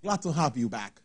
Glad to have you back.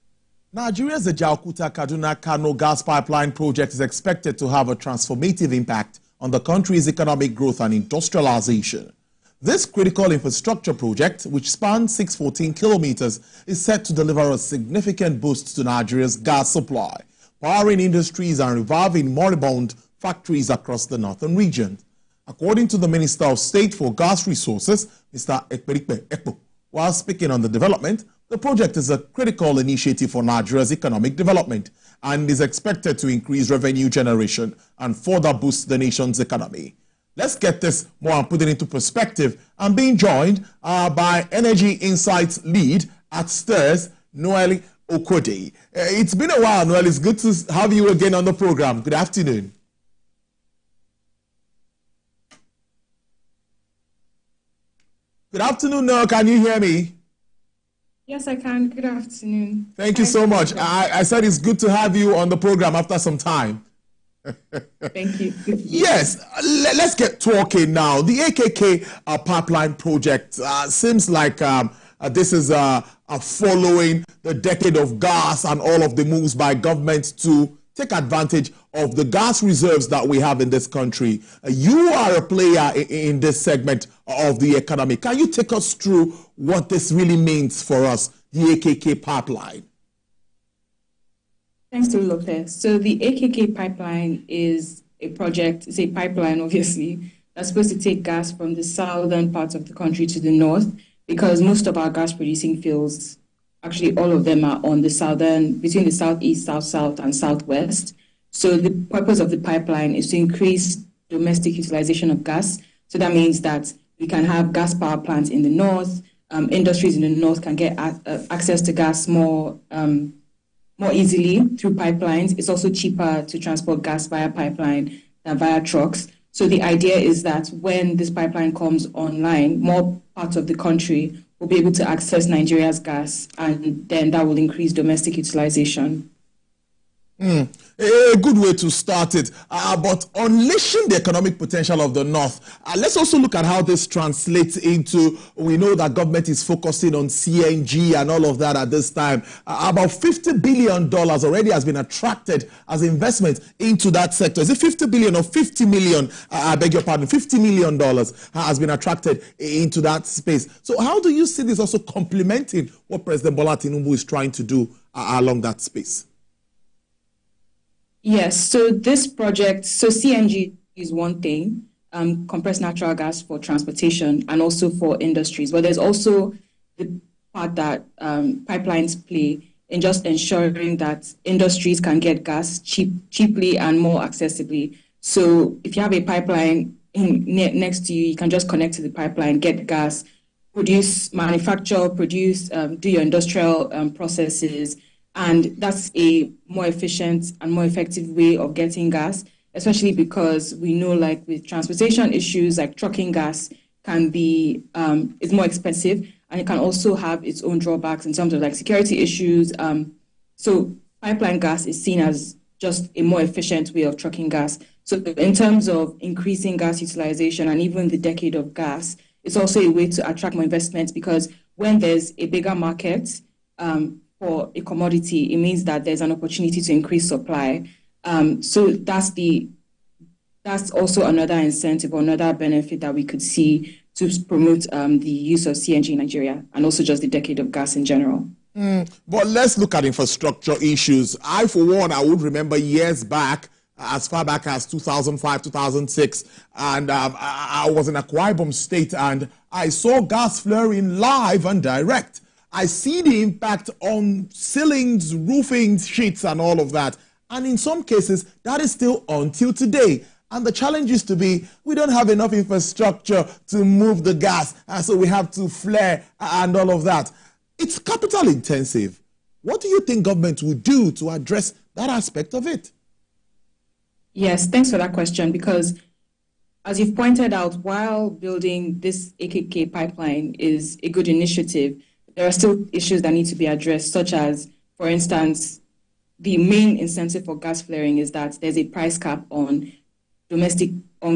Nigeria's Ajaokuta-Kaduna-Kano gas pipeline project is expected to have a transformative impact on the country's economic growth and industrialization. This critical infrastructure project, which spans 614 kilometers, is set to deliver a significant boost to Nigeria's gas supply, powering industries and reviving moribund factories across the northern region. According to the Minister of State for Gas Resources, Mr. Ekpo, while speaking on the development, the project is a critical initiative for Nigeria's economic development and is expected to increase revenue generation and further boost the nation's economy. Let's get this more and put it into perspective. I'm being joined by Energy Insights lead at STIRS, Noel Okode. It's been a while, Noel. It's good to have you again on the program. Good afternoon. Good afternoon, Noel. Can you hear me? Yes, I can. Good afternoon. Thank you so much. I said it's good to have you on the program after some time. Thank you. Yes, let's get talking now. The AKK pipeline project seems like this is following the decade of gas and all of the moves by government to take advantage of the gas reserves that we have in this country. You are a player in this segment of the economy. Can you take us through what this really means for us, the AKK pipeline? Thanks to Lopez. So the AKK pipeline is a project, it's a pipeline obviously, that's supposed to take gas from the southern parts of the country to the north, because most of our gas producing fields, actually all of them are on the southern, between the southeast, south-south and southwest. So the purpose of the pipeline is to increase domestic utilization of gas. So that means that we can have gas power plants in the north, industries in the north can get access to gas more easily through pipelines. It's also cheaper to transport gas via pipeline than via trucks. So the idea is that when this pipeline comes online, more parts of the country will be able to access Nigeria's gas, and then that will increase domestic utilization. A good way to start it. But unleashing the economic potential of the North, let's also look at how this translates into, we know that government is focusing on CNG and all of that at this time. About $50 billion already has been attracted as investment into that sector. Is it 50 billion or 50 million? I beg your pardon, $50 million has been attracted into that space. So how do you see this also complementing what President Bola Tinubu is trying to do along that space? Yes, so this project, so CNG is one thing, compressed natural gas for transportation and also for industries. But there's also the part that pipelines play in just ensuring that industries can get gas cheaply and more accessibly. So if you have a pipeline next to you, you can just connect to the pipeline, get gas, manufacture, do your industrial processes. And that's a more efficient and more effective way of getting gas, especially because we know, like with transportation issues, like trucking gas can be, it's more expensive, and it can also have its own drawbacks in terms of like security issues. So pipeline gas is seen as just a more efficient way of trucking gas. So in terms of increasing gas utilization and even the decade of gas, it's also a way to attract more investments, because when there's a bigger market, for a commodity, it means that there's an opportunity to increase supply. So that's also another incentive or another benefit that we could see to promote the use of CNG in Nigeria, and also just the decade of gas in general. But let's look at infrastructure issues. I, for one, I would remember years back, as far back as 2005, 2006, and I was in Akwa Ibom State, and I saw gas flaring live and direct. I see the impact on ceilings, roofing, sheets, and all of that. And in some cases, that is still until today. And the challenge used to be, we don't have enough infrastructure to move the gas, and so we have to flare and all of that. It's capital intensive. What do you think government would do to address that aspect of it? Yes, thanks for that question, because as you've pointed out, while building this AKK pipeline is a good initiative, there are still issues that need to be addressed, such as, for instance, the main incentive for gas flaring is that there's a price cap on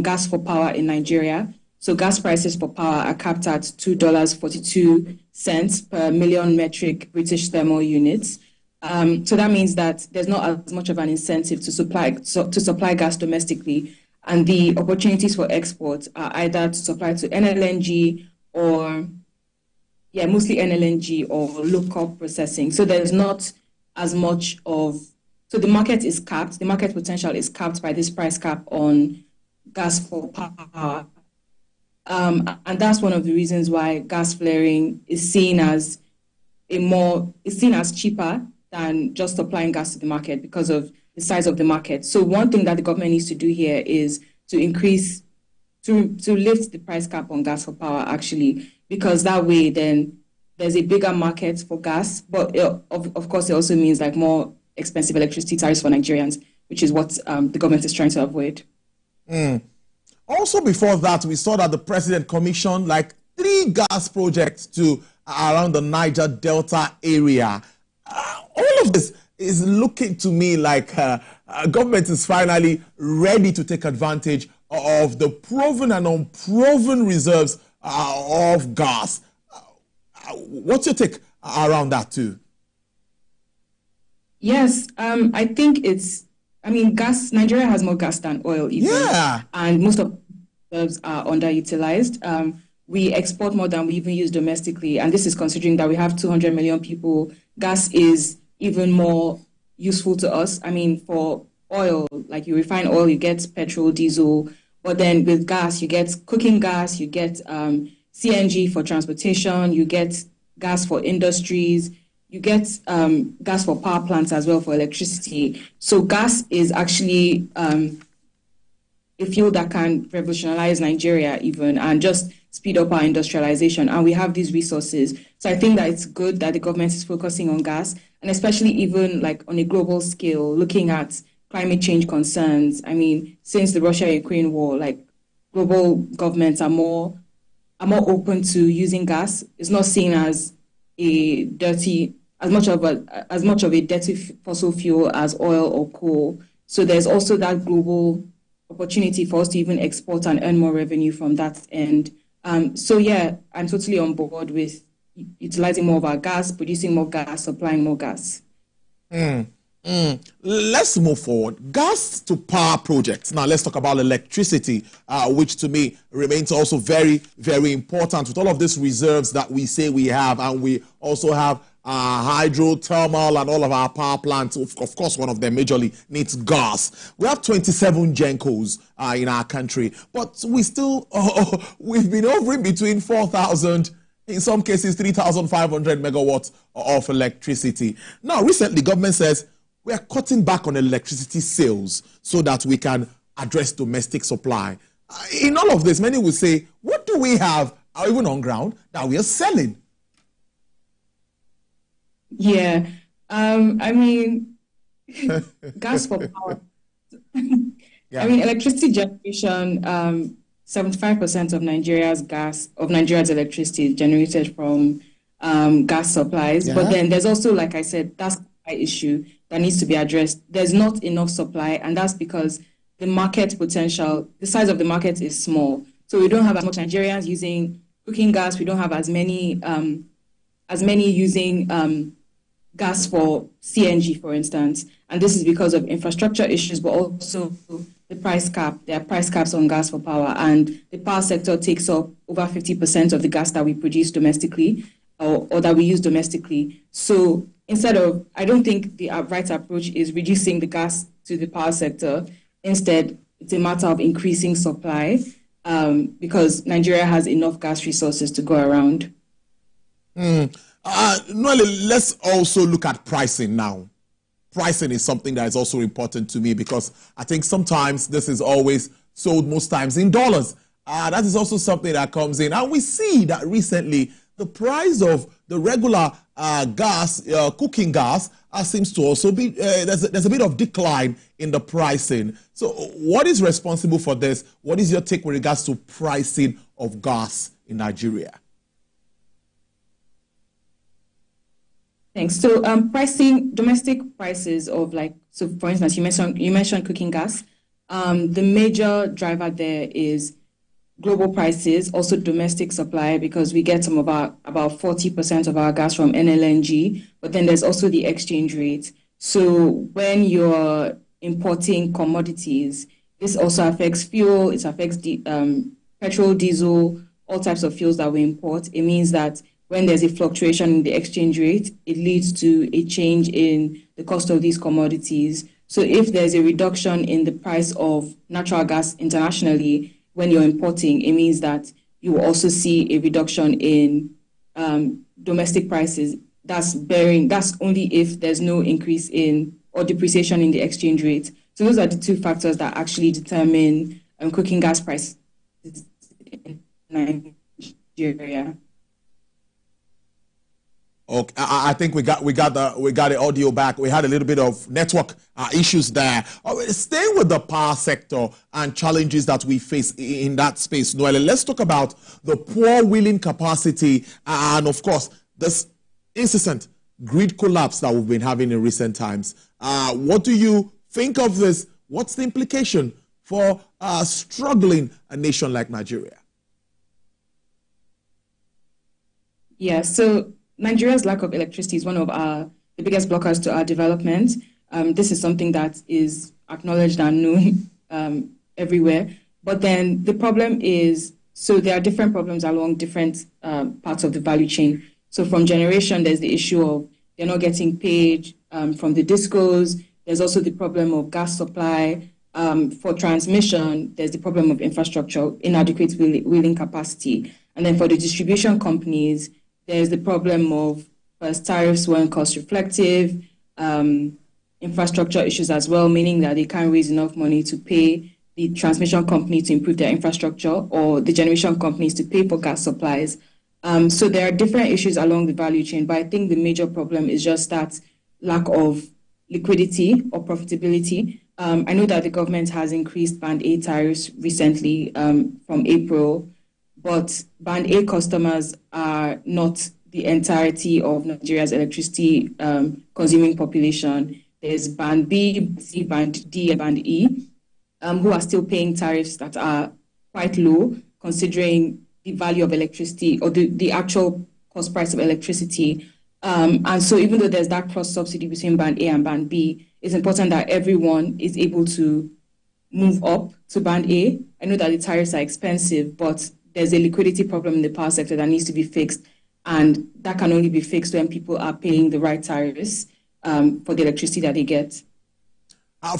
gas for power in Nigeria. So gas prices for power are capped at $2.42 per million metric British thermal units. So that means that there's not as much of an incentive to supply gas domestically, and the opportunities for export are either to supply to NLNG or mostly NLNG or local processing. So there's not as much of, so the market is capped, the market potential is capped by this price cap on gas for power. And that's one of the reasons why gas flaring is seen as cheaper than just supplying gas to the market because of the size of the market. So one thing that the government needs to do here is to lift the price cap on gas for power, actually, because that way then there's a bigger market for gas, but of course it also means like more expensive electricity tariffs for Nigerians, which is what the government is trying to avoid. Also before that, we saw that the president commissioned like 3 gas projects around the Niger Delta area. All of this is looking to me like government is finally ready to take advantage of the proven and unproven reserves of gas. What's your take around that too? Yes, I think gas, Nigeria has more gas than oil even. Yeah. And most of the reserves are underutilized. We export more than we even use domestically, and this is considering that we have 200 million people. Gas is even more useful to us. I mean, for oil, like you refine oil, you get petrol, diesel, but then with gas, you get cooking gas, you get CNG for transportation, you get gas for industries, you get gas for power plants as well for electricity. So gas is actually a fuel that can revolutionize Nigeria even and just speed up our industrialization. And we have these resources. So I think that it's good that the government is focusing on gas, and especially even like on a global scale, looking at climate change concerns. I mean, since the Russia-Ukraine war, like global governments are more open to using gas. It's not seen as as much of a dirty fossil fuel as oil or coal. So there's also that global opportunity for us to even export and earn more revenue from that end. So yeah, I'm totally on board with utilizing more of our gas, producing more gas, supplying more gas. Let's move forward. Gas to power projects. Now let's talk about electricity, which to me remains also very, very important with all of these reserves that we say we have, and we also have hydro, thermal, and all of our power plants. Of course, one of them majorly needs gas. We have 27 GENCOs in our country, but we've been hovering between 4,000, in some cases 3,500 megawatts of electricity. Now, recently, government says we are cutting back on electricity sales so that we can address domestic supply. In all of this, many will say, what do we have, even on ground, that we are selling? Yeah, I mean, gas for power. Yeah. I mean, electricity generation, 75% of Nigeria's electricity is generated from gas supplies. Yeah. But then there's also, like I said, that's an issue that needs to be addressed. There's not enough supply, and that's because the market potential, the size of the market is small. So we don't have as much Nigerians using cooking gas. We don't have as many using gas for CNG, for instance. And this is because of infrastructure issues, but also the price cap. There are price caps on gas for power, and the power sector takes up over 50% of the gas that we produce domestically or that we use domestically. So I don't think the right approach is reducing the gas to the power sector. Instead, it's a matter of increasing supply because Nigeria has enough gas resources to go around. Noelle, let's also look at pricing now. Pricing is something that is also important to me because I think sometimes this is always sold most times in dollars. That is also something that comes in. And we see that recently the price of the regular gas, cooking gas, seems to also be, there's a bit of decline in the pricing. So what is responsible for this? What is your take with regards to pricing of gas in Nigeria? Thanks. So domestic prices of so for instance, you mentioned cooking gas. The major driver there is global prices, also domestic supply, because we get some of our, about 40% of our gas from NLNG, but then there's also the exchange rate. So when you're importing commodities, this also affects fuel, it affects petrol, diesel, all types of fuels that we import. It means that when there's a fluctuation in the exchange rate, it leads to a change in the cost of these commodities. So if there's a reduction in the price of natural gas internationally, when you're importing, it means that you will also see a reduction in domestic prices. That's only if there's no increase in or depreciation in the exchange rate. So those are the two factors that actually determine cooking gas prices in Nigeria. Okay, I think we got the audio back. We had a little bit of network issues there. Staying with the power sector and challenges that we face in that space, Noelle, let's talk about the poor wheeling capacity and, of course, this incessant grid collapse that we've been having in recent times. What do you think of this? What's the implication for struggling a nation like Nigeria? Yeah, so Nigeria's lack of electricity is one of the biggest blockers to our development. This is something that is acknowledged and known everywhere. But then the problem is, so there are different problems along different parts of the value chain. So from generation, there's the issue of they're not getting paid from the discos. There's also the problem of gas supply. For transmission, there's the problem of infrastructure, inadequate wheeling capacity. And then for the distribution companies, there's the problem of first tariffs weren't cost reflective, infrastructure issues as well, meaning that they can't raise enough money to pay the transmission company to improve their infrastructure or the generation companies to pay for gas supplies. So there are different issues along the value chain, but I think the major problem is just that lack of liquidity or profitability. I know that the government has increased Band A tariffs recently from April, but Band A customers are not the entirety of Nigeria's electricity consuming population. There's Band B, Band C, Band D, and Band E, who are still paying tariffs that are quite low, considering the value of electricity or the actual cost price of electricity. And so even though there's that cross-subsidy between Band A and Band B, it's important that everyone is able to move up to Band A. I know that the tariffs are expensive, but there's a liquidity problem in the power sector that needs to be fixed, and that can only be fixed when people are paying the right tariffs for the electricity that they get.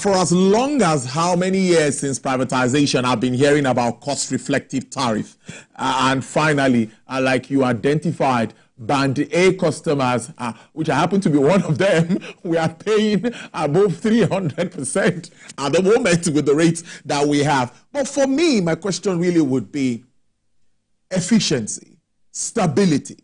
For as long as how many years since privatization, I've been hearing about cost-reflective tariff. And finally, like you identified, Band A customers, which I happen to be one of them, we are paying above 300% at the moment with the rates that we have. But for me, my question really would be efficiency, stability.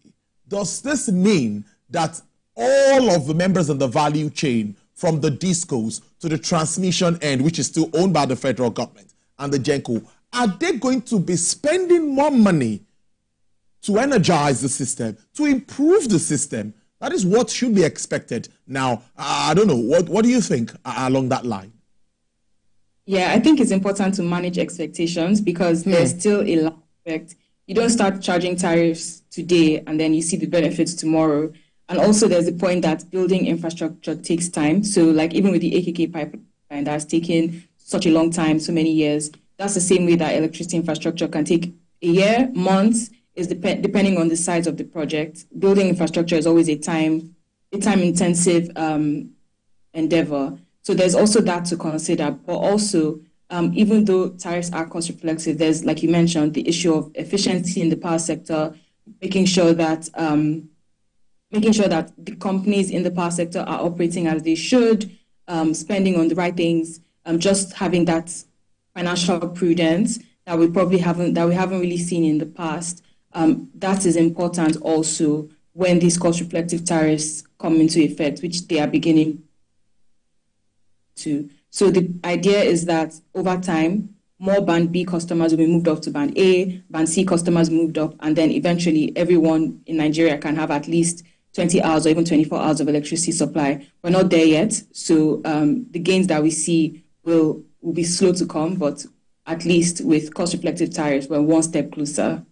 Does this mean that all of the members in the value chain, from the discos to the transmission end, which is still owned by the federal government, and the GENCO, are they going to be spending more money to energize the system, to improve the system? That is what should be expected. Now, I don't know, what do you think along that line? Yeah, I think it's important to manage expectations because there's still a lag effect. You don't start charging tariffs today and then you see the benefits tomorrow. And also there's the point that building infrastructure takes time. So like even with the AKK pipeline that's taken such a long time, so many years, that's the same way that electricity infrastructure can take a year, months, is depending on the size of the project. Building infrastructure is always a time-intensive endeavor. So there's also that to consider. But also, even though tariffs are cost reflective, there's, like you mentioned, the issue of efficiency in the power sector, making sure that the companies in the power sector are operating as they should, spending on the right things, just having that financial prudence that we haven't really seen in the past. That is important also when these cost reflective tariffs come into effect, which they are beginning to. So the idea is that over time, more Band B customers will be moved up to Band A, Band C customers moved up, and then eventually everyone in Nigeria can have at least 20 hours or even 24 hours of electricity supply. We're not there yet, so the gains that we see will be slow to come, but at least with cost-reflective tariffs, we're one step closer.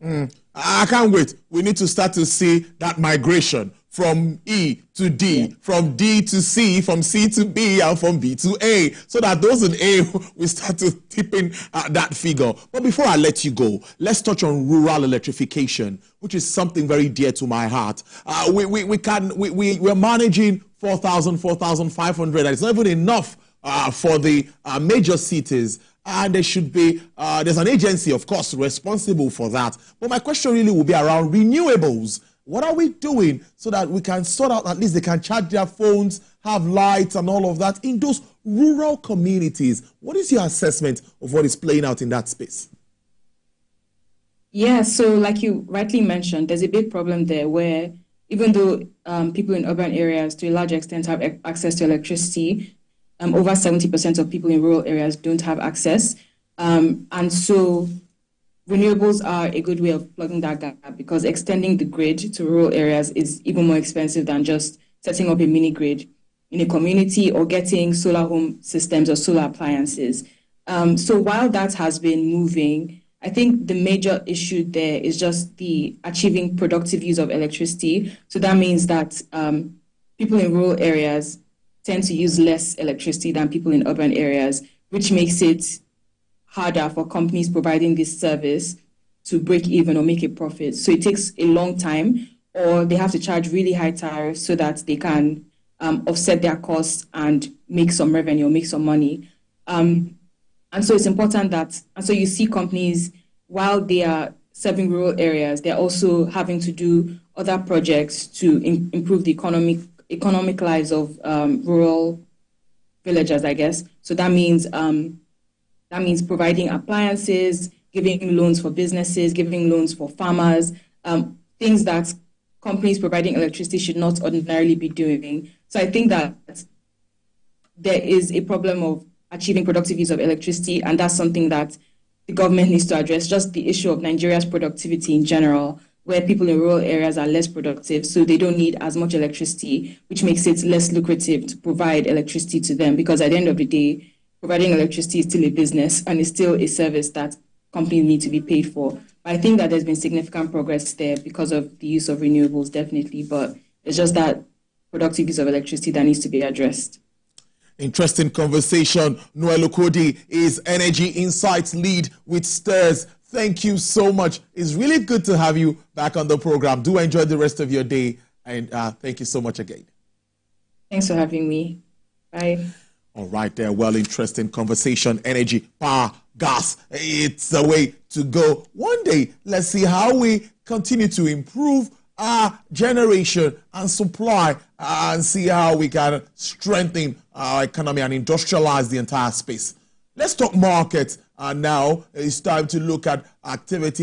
I can't wait. We need to start to see that migration from E to D, from D to C, from C to B, and from B to A, so that those in A will start to tip in that figure. But before I let you go, let's touch on rural electrification, which is something very dear to my heart. We're managing 4,000, 4,500, and it's not even enough for the major cities. And there should be, there's an agency, of course, responsible for that. But my question really will be around renewables. What are we doing so that we can sort out, at least they can charge their phones, have lights and all of that in those rural communities? What is your assessment of what is playing out in that space? Yeah, so like you rightly mentioned, there's a big problem there where even though people in urban areas to a large extent have access to electricity, over 70% of people in rural areas don't have access. And so renewables are a good way of plugging that gap, because extending the grid to rural areas is even more expensive than just setting up a mini grid in a community or getting solar home systems or solar appliances. So while that has been moving, I think the major issue there is just the achieving productive use of electricity. So that means that people in rural areas tend to use less electricity than people in urban areas, which makes it harder for companies providing this service to break even or make a profit. So it takes a long time, or they have to charge really high tariffs so that they can offset their costs and make some revenue or make some money. And so it's important that, and so you see companies, while they are serving rural areas, they're also having to do other projects to improve the economic lives of rural villagers, I guess. So that means providing appliances, giving loans for businesses, giving loans for farmers, things that companies providing electricity should not ordinarily be doing. So I think that there is a problem of achieving productive use of electricity, and that's something that the government needs to address, just the issue of Nigeria's productivity in general, where people in rural areas are less productive, so they don't need as much electricity, which makes it less lucrative to provide electricity to them, because at the end of the day, providing electricity is still a business and it's still a service that companies need to be paid for. But I think that there's been significant progress there because of the use of renewables, definitely, but it's just that productive use of electricity that needs to be addressed. Interesting conversation. Noel Okodi is Energy Insights Lead with STIRS. Thank you so much. It's really good to have you back on the program. Do enjoy the rest of your day, and thank you so much again. Thanks for having me. Bye. All right there. Well, interesting conversation. Energy, power, gas. It's the way to go. One day, let's see how we continue to improve our generation and supply and see how we can strengthen our economy and industrialize the entire space. Let's talk markets now. It's time to look at activity.